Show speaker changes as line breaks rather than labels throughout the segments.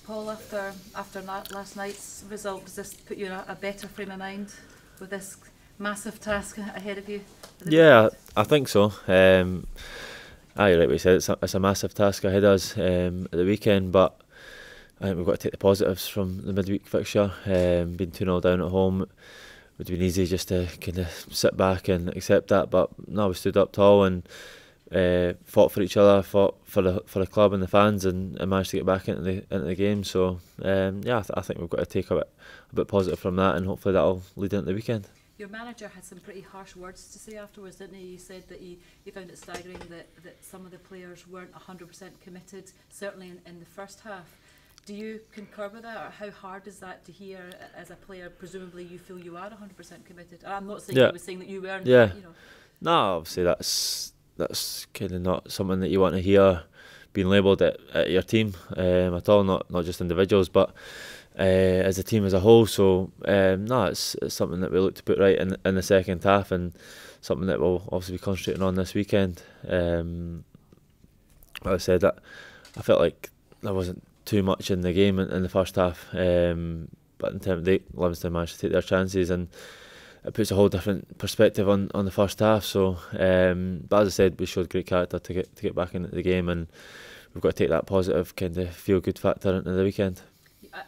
Paul, after last night's result, does this put you in a better frame of mind with this massive task ahead of you?
Yeah, I think so. You're right what you said, it's a massive task ahead of us at the weekend, but I think we've got to take the positives from the midweek fixture. Being 2-0 down at home, it would have been easy just to kind of sit back and accept that, but no, we stood up tall and fought for each other, fought for the club and the fans, and managed to get back into the game. So yeah, I think we've got to take a bit positive from that, and hopefully that'll lead into the weekend.
Your manager had some pretty harsh words to say afterwards, didn't he? He said that he found it staggering that some of the players weren't 100% committed, certainly in the first half. Do you concur with that, or how hard is that to hear as a player? Presumably you feel you are 100% committed. I'm not saying he was saying that you weren't.
Yeah.
But, you know.
No, obviously that's kind of not something that you want to hear being labelled at your team at all, not just individuals, but as a team as a whole. So no, it's something that we look to put right in the second half, and something that we'll obviously be concentrating on this weekend. Like I said, that I felt like there wasn't too much in the game in the first half, but in terms of Livingston managed to take their chances, and it puts a whole different perspective on the first half. So but as I said, we showed great character to get back into the game, and we've got to take that positive kind of feel good factor into the weekend.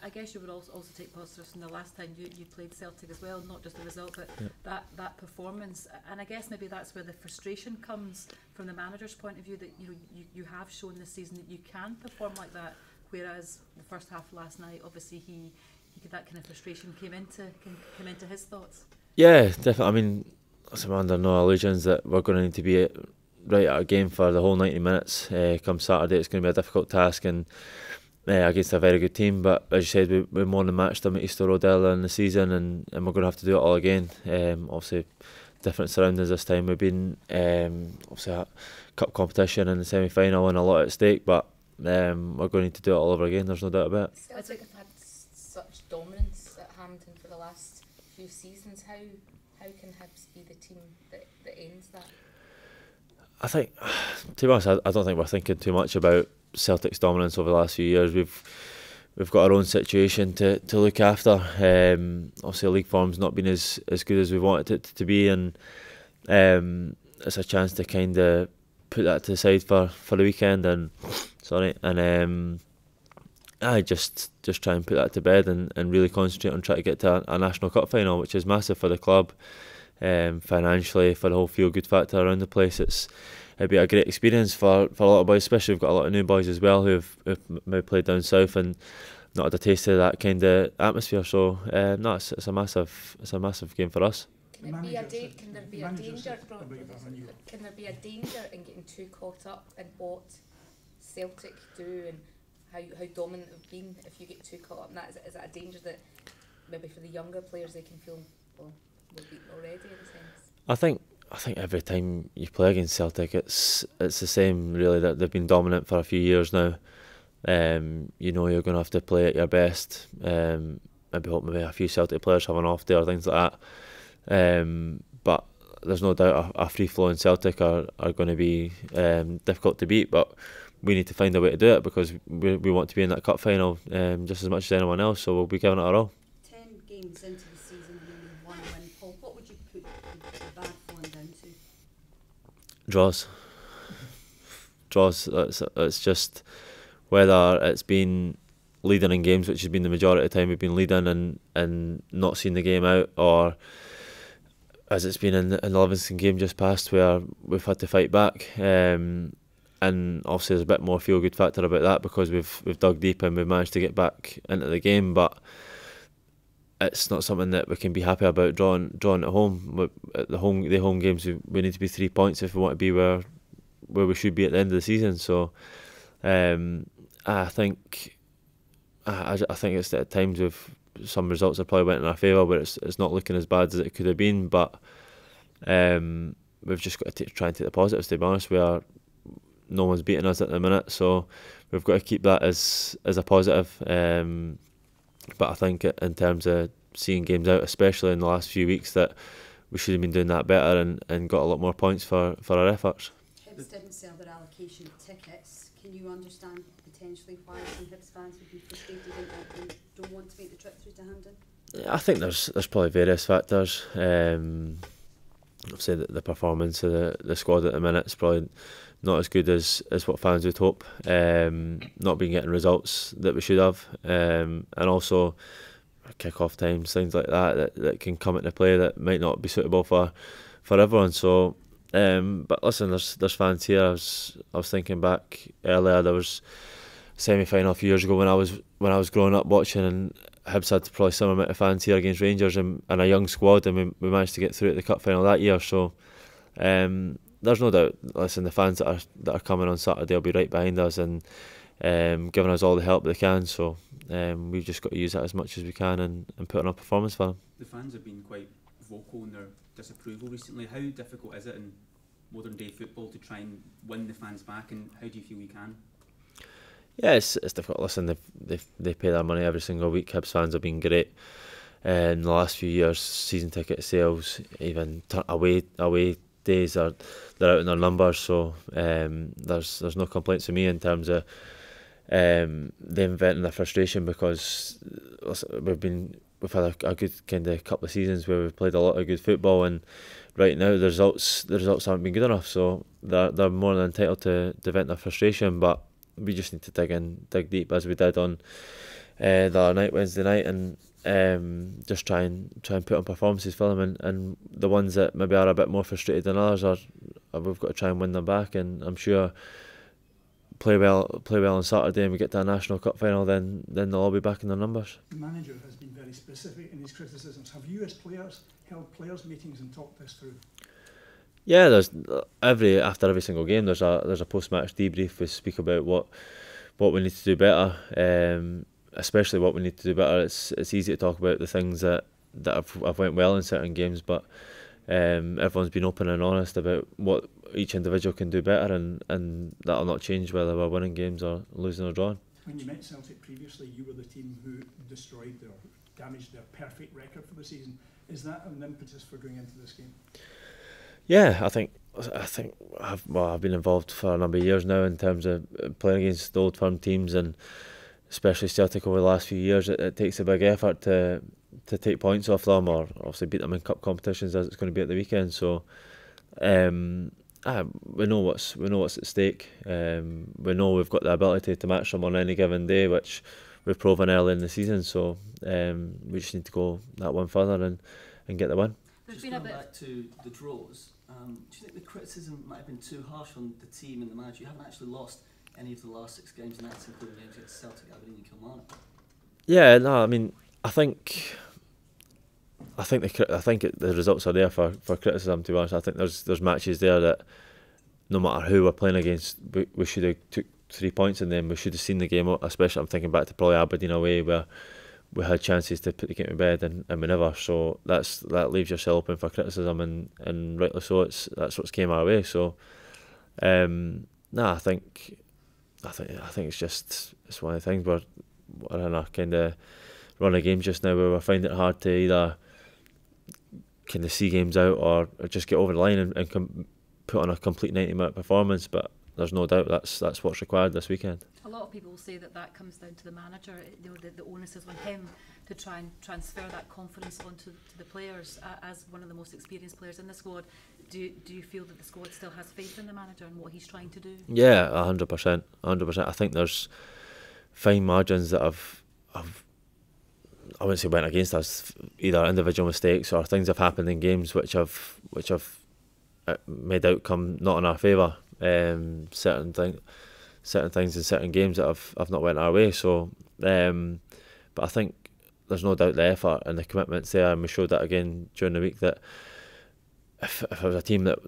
I guess you would also take positives from the last time you played Celtic as well, not just the result, but that performance. And I guess maybe that's where the frustration comes from the manager's point of view, that you have shown this season that you can perform like that, whereas the first half last night, obviously that kind of frustration came into his thoughts. Yeah,
definitely. I mean, I'm under no illusions that we're going to need to be right at our game for the whole 90 minutes. Come Saturday, it's going to be a difficult task, and against a very good team. But as you said, we more than matched them at Easter Road earlier in the season, and we're going to have to do it all again. Obviously, different surroundings this time. We've been obviously a cup competition in the semi-final and a lot at stake, but we're going to need to do it all over again. There's no doubt about it.
Celtic have had such dominance at Hampden for the last few seasons. How can Hibs be the team that ends that?
I think, to be honest, I don't think we're thinking too much about Celtic's dominance over the last few years. We've got our own situation to look after. Obviously, the league form's not been as good as we wanted it to be, and it's a chance to kind of put that to the side for the weekend. And I just try and put that to bed and really concentrate on trying to get to a National Cup final, which is massive for the club, financially, for the whole feel good factor around the place. It'd be a great experience for a lot of boys, especially we've got a lot of new boys as well who've maybe played down south and not had a taste of that kind of atmosphere. So no, it's a massive game for us.
Can there be a danger in getting too caught up in what Celtic do and how dominant they've been? If you get too caught up in that, is that a danger that maybe for the younger players they can feel, well, we're beaten already in a sense?
I think every time you play against Celtic, it's the same really, that they've been dominant for a few years now. You know you're going to have to play at your best. Maybe a few Celtic players have an off day or things like that. But there's no doubt a free-flowing Celtic are going to be difficult to beat. But we need to find a way to do it, because we want to be in that cup final just as much as anyone else. So we'll be giving it our all.
10 games into the season and only one win, Paul. What would you put the bad falling down to?
Draws. It's just whether it's been leading in games, which has been the majority of the time we've been leading and not seeing the game out, or as it's been in the Livingston game just past, where we've had to fight back. And obviously there's a bit more feel good factor about that, because we've dug deep and we've managed to get back into the game. But it's not something that we can be happy about drawing at home. At the home games, we need to be 3 points if we want to be where we should be at the end of the season. So I think it's at times with some results that probably went in our favour, but it's not looking as bad as it could have been. But we've just got to try and take the positives. To be honest, no one's beating us at the minute, so we've got to keep that as a positive. But I think in terms of seeing games out, especially in the last few weeks, that we should have been doing that better and got a lot more points for our efforts.
Hibs didn't sell their allocation of tickets. Can you understand the potentially why some Hibs fans would be frustrated and don't want to make the trip through to Hampden?
I think there's probably various factors. I've said that the performance of the squad at the minute is probably not as good as what fans would hope. Not been getting results that we should have, and also kick-off times, things like that can come into play that might not be suitable for everyone. So, but listen, there's fans here. I was thinking back earlier. There was a semi-final a few years ago when I was growing up watching, and Hibs had probably some amount of fans here against Rangers and a young squad, and we managed to get through to the cup final that year. So there's no doubt. Listen, the fans that are coming on Saturday will be right behind us and giving us all the help they can. So we've just got to use that as much as we can and put on a performance for them.
The fans have been quite vocal in their disapproval recently. How difficult is it in modern day football to try and win the fans back, and how do you feel you can?
Yeah, it's difficult. Listen, they pay their money every single week. Hibs fans have been great in the last few years. Season ticket sales, even away days, they're out in their numbers. So there's no complaints to me in terms of them venting their frustration, because listen, we've had a good kind of couple of seasons where we've played a lot of good football, and right now the results haven't been good enough. So they're more than entitled to vent their frustration, but we just need to dig deep as we did on the other night, Wednesday night, and just try and put on performances for them, and the ones that maybe are a bit more frustrated than others we've got to try and win them back. And I'm sure play well on Saturday and we get to a National Cup final, then they'll all be back in their numbers.
The manager has been very specific in his criticisms. Have you as players held players meetings and talked this through?
Yeah, there's after every single game there's a post-match debrief. We speak about what we need to do better, especially what we need to do better. It's easy to talk about the things that have went well in certain games, but everyone's been open and honest about what each individual can do better, and that'll not change whether we're winning games or losing or drawing.
When you met Celtic previously, you were the team who destroyed or damaged their perfect record for the season. Is that an impetus for going into this game?
Yeah, I think I've been involved for a number of years now in terms of playing against the old firm teams, and especially Celtic over the last few years. It takes a big effort to take points off them, or obviously beat them in cup competitions, as it's going to be at the weekend. So we know what's at stake. We know we've got the ability to match them on any given day, which we've proven early in the season. So we just need to go that one further and get the win.
Just going back to the draws, do you think the criticism might have been too harsh on the team and the manager? You haven't actually lost any of the last 6 games, and that's including games against Celtic, Aberdeen and Kilmarnock.
Yeah, no, I mean, I think the results are there for criticism. To be honest, I think there's matches there that no matter who we're playing against, we should have took 3 points in them. We should have seen the game up. Especially, I'm thinking back to probably Aberdeen away, where we had chances to put the game to bed and we never. So that leaves yourself open for criticism, and rightly so. That's what's came our way. So I think it's one of the things we're in a kind of run of games just now where we're finding it hard to either kind of see games out or just get over the line and put on a complete 90-minute performance. But there's no doubt that's what's required this weekend.
A lot of people will say that comes down to the manager. The onus is on him to try and transfer that confidence onto the players. As one of the most experienced players in the squad, do you feel that the squad still has faith in the manager and what he's trying to do?
Yeah, 100%. I think there's fine margins that have I wouldn't say went against us, either individual mistakes or things have happened in games which have made outcome not in our favour. Certain things in certain games that have not went our way. So, but I think there's no doubt the effort and the commitment's there, and we showed that again during the week that if it was a team that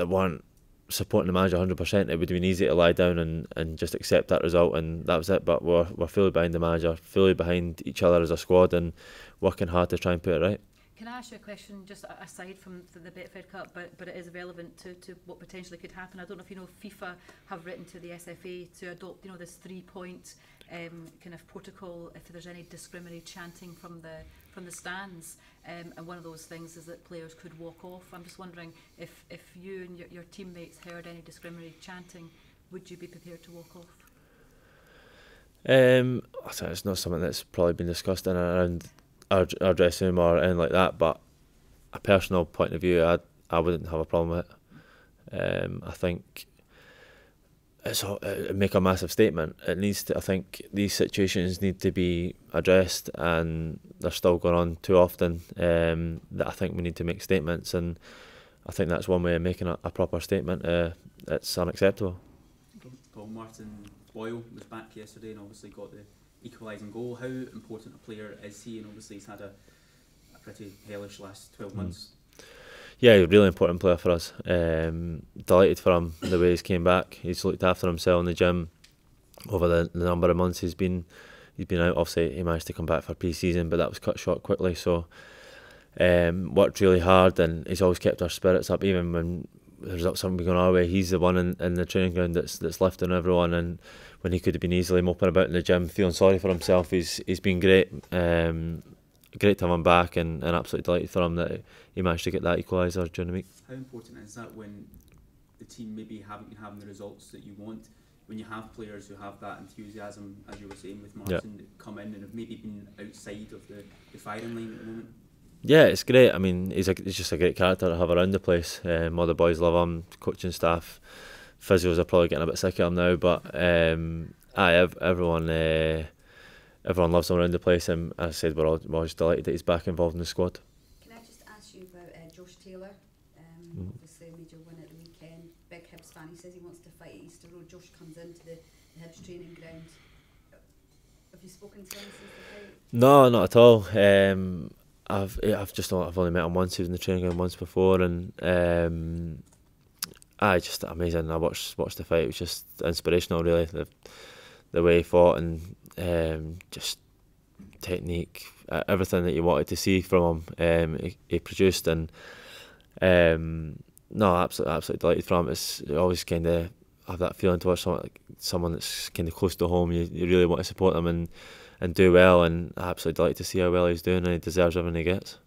weren't supporting the manager 100%, it would have been easy to lie down and just accept that result, and that was it. But we're fully behind the manager, fully behind each other as a squad, and working hard to try and put it right.
Can I ask you a question just aside from the Betfred Cup, but it is relevant to what potentially could happen? I don't know if you know FIFA have written to the SFA to adopt this 3-point kind of protocol if there's any discriminatory chanting from the stands, and one of those things is that players could walk off. I'm just wondering if you and your teammates heard any discriminatory chanting, would you be prepared to walk off?
I think it's not something that's probably been discussed in and around our dressing room or anything like that, but a personal point of view, I wouldn't have a problem with it. I think it make a massive statement. It needs to. I think these situations need to be addressed, and they're still going on too often. That I think we need to make statements, and I think that's one way of making a proper statement. It's unacceptable.
Paul, Martin Boyle was back yesterday and obviously got the equalising goal. How important a player is he? And obviously he's had a pretty hellish last 12 months.
Yeah, he's a really important player for us. Delighted for him the way he's came back. He's looked after himself in the gym over the number of months he's been out. Obviously he managed to come back for pre-season, but that was cut short quickly. So worked really hard, and he's always kept our spirits up, even when there's something going our way. He's the one in the training ground that's lifting everyone, and when he could have been easily moping about in the gym feeling sorry for himself, he's been great. Great to have him back, and absolutely delighted for him that he managed to get that equaliser during the week.
How important is that when the team maybe haven't been having the results that you want, when you have players who have that enthusiasm, as you were saying with Martin, that come in and have maybe been outside of the firing line at the moment? Yeah,
it's great. I mean, he's just a great character to have around the place. All the boys love him, coaching staff, physios are probably getting a bit sick of him now, but everyone loves him around the place, and as I said, we're always delighted that he's back involved in the squad.
Can I just ask you about Josh Taylor? Obviously a major win at the weekend. Big Hibs fan, he says he wants to fight at Easter Road. Josh comes into the Hibs training ground. Have you spoken to him since the fight?
No, not at all. I've only met him once. He was in the training ground once before, and just amazing. I watched the fight. It was just inspirational, really. The way he fought, and just technique, everything that you wanted to see from him, he produced. And absolutely delighted from him. It's always kind of have that feeling towards someone that's kind of close to home. You really want to support them and do well, and absolutely delighted to see how well he's doing, and he deserves everything he gets.